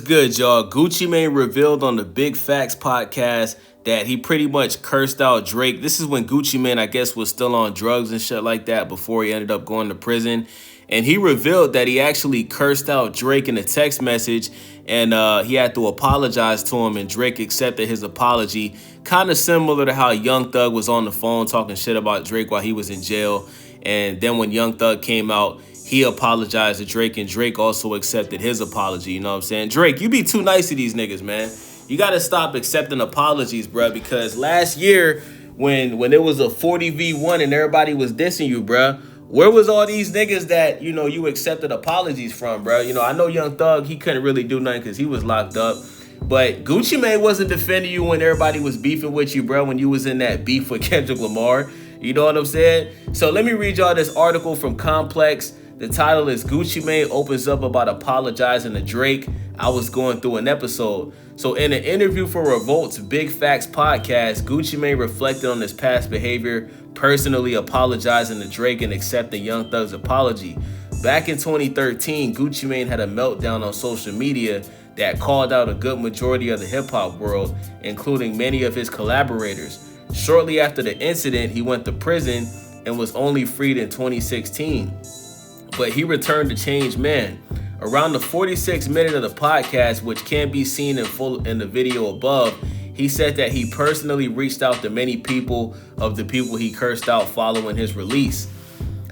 good, y'all? Gucci Mane revealed on the Big Facts podcast that he pretty much cursed out Drake. This is when Gucci Mane, I guess, was still on drugs and shit like that before he ended up going to prison. And he revealed that he actually cursed out Drake in a text message, and he had to apologize to him, and Drake accepted his apology. Kind of similar to how Young Thug was on the phone talking shit about Drake while he was in jail. And then when Young Thug came out, he apologized to Drake, and Drake also accepted his apology. You know what I'm saying? Drake, you be too nice to these niggas, man. You got to stop accepting apologies, bro, because last year when it was a 40v1 and everybody was dissing you, bro, where was all these niggas that, you know, you accepted apologies from, bro? You know, I know Young Thug, he couldn't really do nothing because he was locked up. But Gucci Mane wasn't defending you when everybody was beefing with you, bro, when you was in that beef with Kendrick Lamar. You know what I'm saying? So let me read y'all this article from Complex. The title is Gucci Mane opens up about apologizing to Drake. I was going through an episode. So in an interview for Revolt's Big Facts podcast, Gucci Mane reflected on his past behavior, personally apologizing to Drake and accepting Young Thug's apology. Back in 2013, Gucci Mane had a meltdown on social media that called out a good majority of the hip-hop world, including many of his collaborators. Shortly after the incident, he went to prison and was only freed in 2016. But he returned a changed man. Around the 46th minute of the podcast, which can be seen in full in the video above, he said that he personally reached out to many people of the people he cursed out following his release.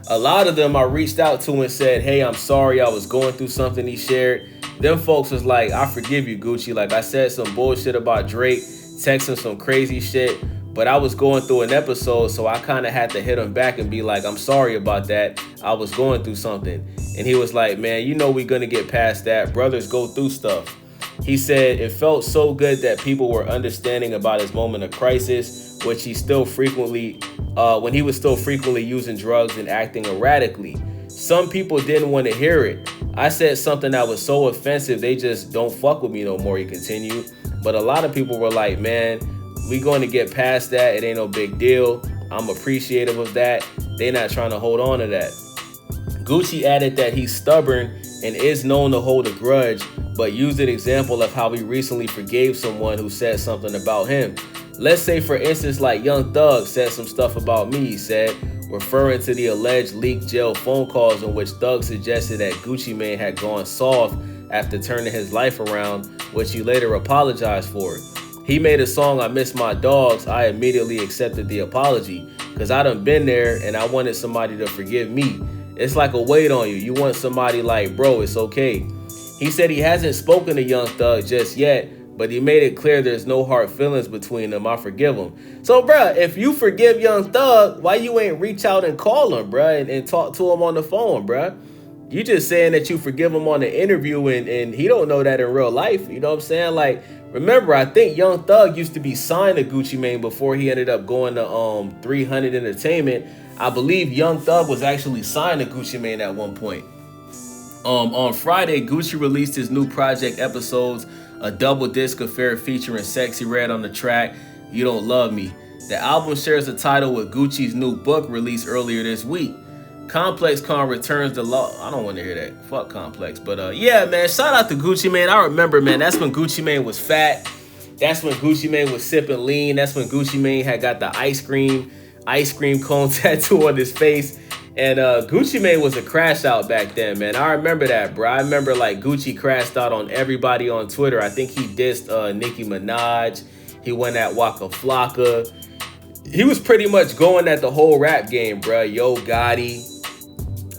A lot of them I reached out to and said, hey, I'm sorry, I was going through something, he shared. Them folks was like, I forgive you, Gucci. Like, I said some bullshit about Drake, texting some crazy shit, but I was going through an episode, so I kind of had to hit him back and be like, I'm sorry about that. I was going through something. And he was like, man, you know we're going to get past that. Brothers go through stuff. He said it felt so good that people were understanding about his moment of crisis, which he still frequently, when he was still frequently using drugs and acting erratically. Some people didn't want to hear it. I said something that was so offensive, they just don't fuck with me no more, he continued. But a lot of people were like, man, we going to get past that. It ain't no big deal. I'm appreciative of that. They not trying to hold on to that. Gucci added that he's stubborn and is known to hold a grudge, but used an example of how he recently forgave someone who said something about him. Let's say, for instance, like Young Thug said some stuff about me, he said, referring to the alleged leaked jail phone calls in which Thug suggested that Gucci Mane had gone soft after turning his life around, which he later apologized for. He made a song, I Miss My Dogs. I immediately accepted the apology because I done been there and I wanted somebody to forgive me. It's like a weight on you. You want somebody like, bro, it's okay. He said he hasn't spoken to Young Thug just yet, but he made it clear there's no hard feelings between them. I forgive him. So, bruh, if you forgive Young Thug, why you ain't reach out and call him, bruh, and talk to him on the phone, bruh? You just saying that you forgive him on the interview and he don't know that in real life. You know what I'm saying? Like, remember, I think Young Thug used to be signed to Gucci Mane before he ended up going to 300 Entertainment. I believe Young Thug was actually signed to Gucci Mane at one point. On Friday, Gucci released his new project Episodes, a double disc affair featuring Sexy Red on the track, You Don't Love Me. The album shares a title with Gucci's new book released earlier this week. Complex Con returns the law. I don't want to hear that. Fuck Complex. But yeah, man, shout out to Gucci Mane. I remember, man, that's when Gucci Mane was fat. That's when Gucci Mane was sipping lean. That's when Gucci Mane had got the ice cream cone tattoo on his face. And Gucci Mane was a crash out back then, man. I remember that, bro. I remember like Gucci crashed out on everybody on Twitter. I think he dissed Nicki Minaj. He went at Waka Flocka. He was pretty much going at the whole rap game, bro. Yo Gotti.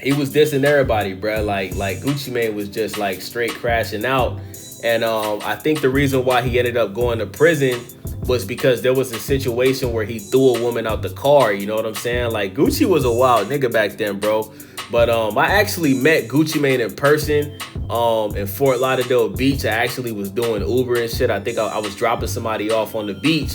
He was dissing everybody, bro. Like Gucci Mane was just like straight crashing out. And I think the reason why he ended up going to prison was because there was a situation where he threw a woman out the car. You know what I'm saying? Like, Gucci was a wild nigga back then, bro. But I actually met Gucci Mane in person in Fort Lauderdale Beach. I actually was doing Uber and shit. I think I was dropping somebody off on the beach.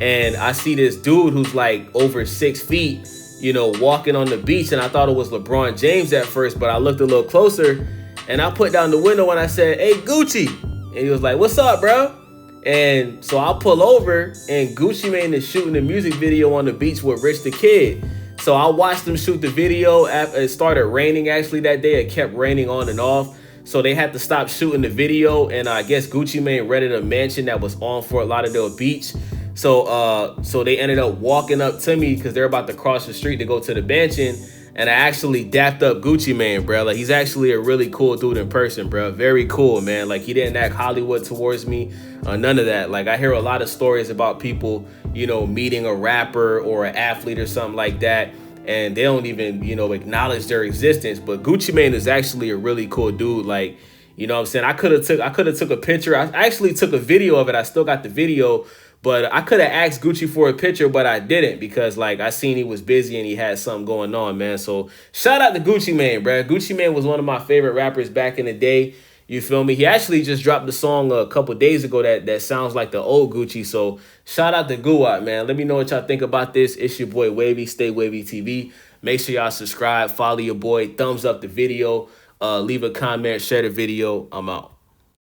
And I see this dude who's like over 6 feet, you know, walking on the beach. And I thought it was LeBron James at first, but I looked a little closer and I put down the window and I said, hey, Gucci. And he was like, what's up, bro? And so I pull over and Gucci Mane is shooting a music video on the beach with Rich the Kid. So I watched them shoot the video. It started raining actually that day. It kept raining on and off. So they had to stop shooting the video, and I guess Gucci Mane rented a mansion that was on Fort Lauderdale Beach. So they ended up walking up to me because they're about to cross the street to go to the mansion. And I actually dapped up Gucci Mane, bro. Like, he's actually a really cool dude in person, bro. Very cool, man. Like, he didn't act Hollywood towards me, none of that. Like, I hear a lot of stories about people, meeting a rapper or an athlete or something like that, and they don't even, acknowledge their existence. But Gucci Mane is actually a really cool dude. Like, you know what I'm saying? I could have took a picture. I actually took a video of it. I still got the video. But I could have asked Gucci for a picture, but I didn't because, like, I seen he was busy and he had something going on, man. So shout out to Gucci Mane, bro. Gucci Mane was one of my favorite rappers back in the day. You feel me? He actually just dropped a song a couple days ago that sounds like the old Gucci. So shout out to Guwat, man. Let me know what y'all think about this. It's your boy Wavy, Stay Wavy TV. Make sure y'all subscribe, follow your boy, thumbs up the video, leave a comment, share the video. I'm out.